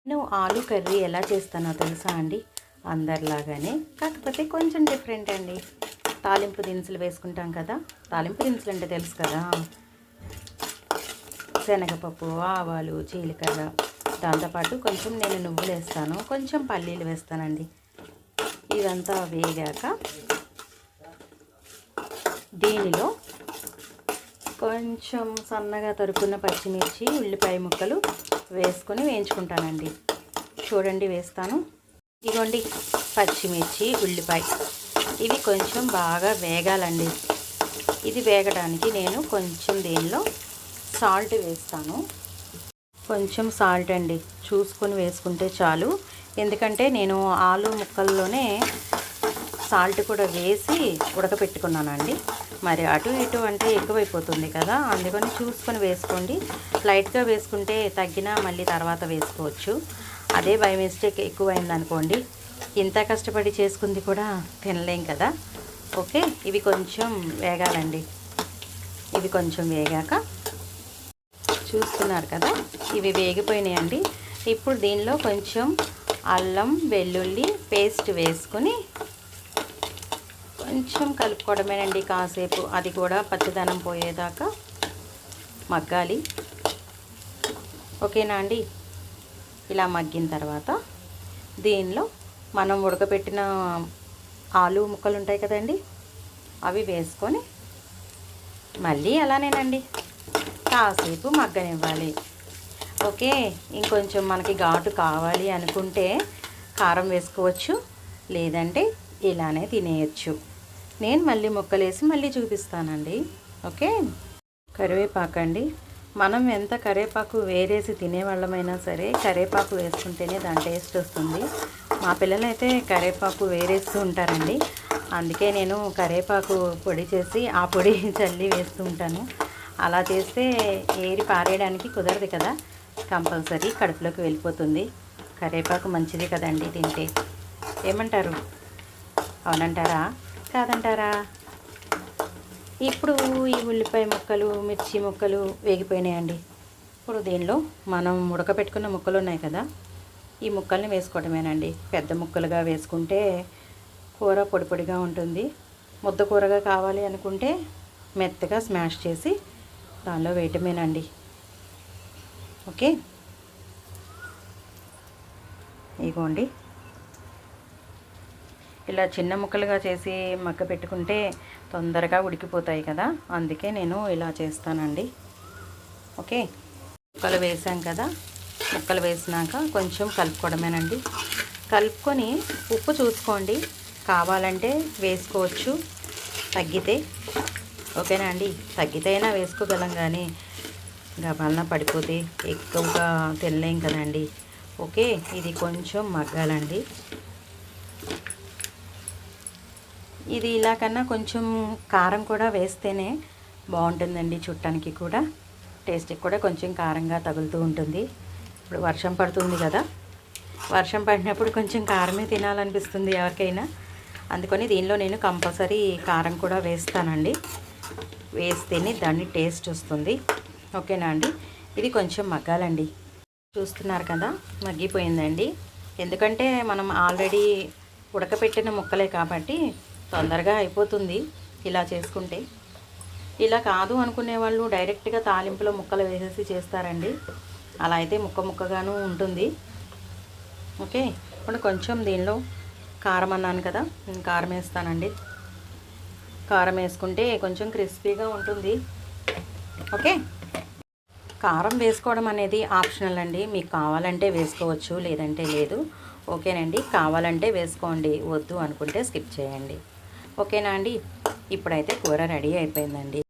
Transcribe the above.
నేను ఆలు కర్రీ ఎలా చేస్తానో తెలుసా అండి? అందరిలాగానే, కాకపోతే కొంచెం డిఫరెంట్ అండి. తాలింపు దినుసులు వేసుకుంటాం కదా, తాలింపు దినుసులు అంటే తెలుసు కదా, శనగపప్పు, ఆవాలు, జీలకర్ర, దాంతోపాటు కొంచెం నేను నువ్వులు వేస్తాను, కొంచెం పల్లీలు వేస్తానండి. ఇదంతా వేగాక దీనిలో కొంచెం సన్నగా తరుక్కున్న పచ్చిమిర్చి, ఉల్లిపాయ ముక్కలు వేసుకొని వేయించుకుంటానండి. చూడండి వేస్తాను. ఇదిగోండి పచ్చిమిర్చి, ఉల్లిపాయ ఇవి కొంచెం బాగా వేగాలండి. ఇది వేగడానికి నేను కొంచెం దీనిలో సాల్ట్ వేస్తాను. కొంచెం సాల్ట్ అండి, చూసుకొని వేసుకుంటే చాలు. ఎందుకంటే నేను ఆలు ముక్కల్లోనే సాల్ట్ కూడా వేసి ఉడకపెట్టుకున్నానండి. మరి అటు ఇటు అంటే ఎక్కువైపోతుంది కదా, అందుకని చూసుకొని వేసుకోండి. లైట్గా వేసుకుంటే తగ్గినా మళ్ళీ తర్వాత వేసుకోవచ్చు. అదే బై మిస్టేక్ ఎక్కువైందనుకోండి, ఇంత కష్టపడి చేసుకుంది కూడా తినలేం కదా. ఓకే, ఇవి కొంచెం వేగాలండి. ఇవి కొంచెం వేగాక చూస్తున్నారు కదా, ఇవి వేగిపోయినాయండి. ఇప్పుడు దీనిలో కొంచెం అల్లం వెల్లుల్లి పేస్ట్ వేసుకొని కొంచెం కలుపుకోవడమేనండి. కాసేపు అది కూడా పచ్చదనం పోయేదాకా మగ్గాలి. ఓకేనా అండి? ఇలా మగ్గిన తర్వాత దీనిలో మనం ఉడకబెట్టిన ఆలు ముక్కలు ఉంటాయి కదండి, అవి వేసుకొని మళ్ళీ అలానేనండి కాసేపు మగ్గనివ్వాలి. ఓకే, ఇంకొంచెం మనకి ఘాటు కావాలి అనుకుంటే కారం వేసుకోవచ్చు, లేదంటే ఇలానే తినేయచ్చు. నేను మళ్ళీ ముక్కలేసి మళ్ళీ చూపిస్తానండి. ఓకే, కరివేపాకు అండి. మనం ఎంత కరివేపాకు వేరేసి తినేవాళ్ళమైనా సరే కరివేపాకు వేసుకుంటేనే దాని టేస్ట్ వస్తుంది. మా పిల్లలైతే కరివేపాకు వేరేస్తూ ఉంటారండి. అందుకే నేను కరివేపాకు పొడి చేసి ఆ పొడి చల్లి వేస్తూ ఉంటాను. అలా చేస్తే ఏరి పారేయడానికి కుదరదు కదా, కంపల్సరీ కడుపులోకి వెళ్ళిపోతుంది. కరివేపాకు మంచిది కదండి తింటే. ఏమంటారు? అవునంటారా కాదంటారా? ఇప్పుడు ఈ ఉల్లిపాయ ముక్కలు, మిర్చి ముక్కలు వేగిపోయినాయండి. ఇప్పుడు దీనిలో మనం ఉడకపెట్టుకున్న ముక్కలు ఉన్నాయి కదా, ఈ ముక్కల్ని వేసుకోవడమేనండి. పెద్ద ముక్కలుగా వేసుకుంటే కూర పొడి పొడిగా ఉంటుంది. ముద్ద కూరగా కావాలి అనుకుంటే మెత్తగా స్మాష్ చేసి దానిలో వేయటమేనండి. ఓకే, ఇగోండి ఇలా చిన్న ముక్కలుగా చేసి మగ్గ పెట్టుకుంటే తొందరగా ఉడికిపోతాయి కదా, అందుకే నేను ఇలా చేస్తానండి. ఓకే, ముక్కలు వేసాం కదా, ముక్కలు వేసినాక కొంచెం కలుపుకోవడమేనండి. కలుపుకొని ఉప్పు చూసుకోండి, కావాలంటే వేసుకోవచ్చు తగ్గితే. ఓకేనా అండి? తగ్గితే అయినా వేసుకోగలం, కానీ గబాలన పడిపోతే ఎక్కువగా తినలేం కదండి. ఓకే, ఇది కొంచెం మగ్గాలండి. ఇది ఇలా కన్నా కొంచెం కారం కూడా వేస్తేనే బాగుంటుందండి. చుట్టానికి కూడా టేస్ట్కి కూడా కొంచెం కారంగా తగులుతూ ఉంటుంది. ఇప్పుడు వర్షం పడుతుంది కదా, వర్షం పడినప్పుడు కొంచెం కారమే తినాలనిపిస్తుంది ఎవరికైనా. అందుకని దీనిలో నేను కంపల్సరీ కారం కూడా వేస్తానండి. వేస్తేనే దాన్ని టేస్ట్ వస్తుంది. ఓకేనా అండి? ఇది కొంచెం మగ్గాలండి. చూస్తున్నారు కదా, మగ్గిపోయిందండి. ఎందుకంటే మనం ఆల్రెడీ ఉడకపెట్టిన ముక్కలే కాబట్టి తొందరగా అయిపోతుంది ఇలా చేసుకుంటే. ఇలా కాదు అనుకునే వాళ్ళు డైరెక్ట్గా తాలింపులో ముక్కలు వేసేసి చేస్తారండి. అలా అయితే ముక్క ముక్కగాను ఉంటుంది. ఓకే, ఇప్పుడు కొంచెం దీనిలో కారం అన్నాను కదా, నేను కారం వేస్తానండి. కారం వేసుకుంటే కొంచెం క్రిస్పీగా ఉంటుంది. ఓకే, కారం వేసుకోవడం అనేది ఆప్షనల్ అండి. మీకు కావాలంటే వేసుకోవచ్చు, లేదంటే లేదు. ఓకేనండి? కావాలంటే వేసుకోండి, వద్దు అనుకుంటే స్కిప్ చేయండి. ఓకేనా అండి? ఇప్పుడైతే కూర రెడీ అయిపోయిందండి.